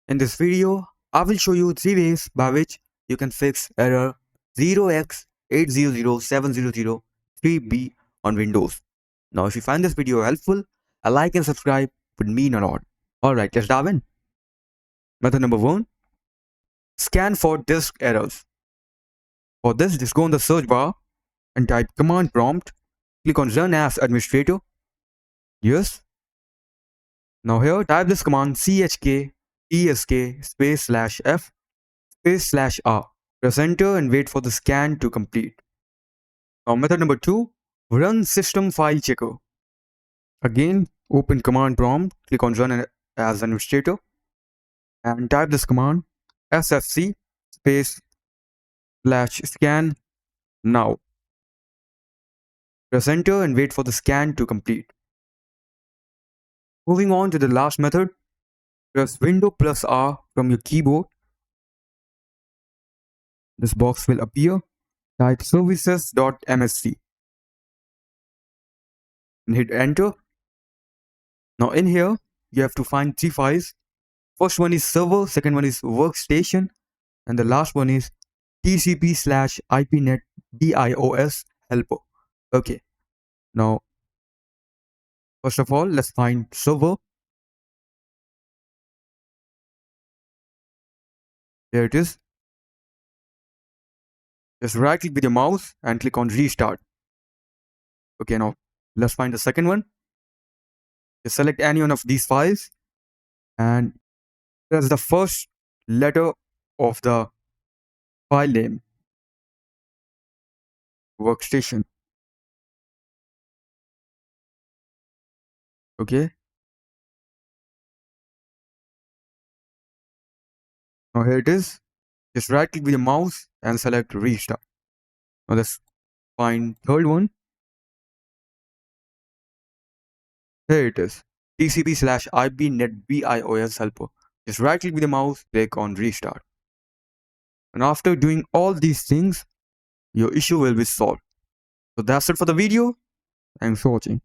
In this video, I will show you 3 ways by which you can fix error 0x8007003b on Windows. Now if you find this video helpful, a like and subscribe would mean a lot. Alright, let's dive in. Method number 1. Scan for disk errors. For this, just go on the search bar and type command prompt. Click on run as administrator. Yes. Now here type this command chkdsk /f /r. Press enter and wait for the scan to complete. Now method number 2. Run system file checker. Again, open command prompt, click on run as administrator and type this command sfc /scan now. Press enter and wait for the scan to complete. Moving on to the last method, press Windows plus R from your keyboard. This box will appear. Type services.msc and hit enter. Now in here, you have to find 3 files. First one is server, second one is workstation, and the last one is TCP/IP/NetBIOS Helper. Okay, now first of all, let's find server. There it is. Just right click with your mouse and click on restart. Okay, now let's find the second one. Just select any one of these files and press the first letter of the file name, Workstation. Okay. Now here it is. Just right click with your mouse and select restart. Now let's find third one. Here it is. TCP/IP/NetBIOS Helper. Just right click with your mouse, click on restart. And after doing all these things, your issue will be solved. So that's it for the video. Thanks for watching.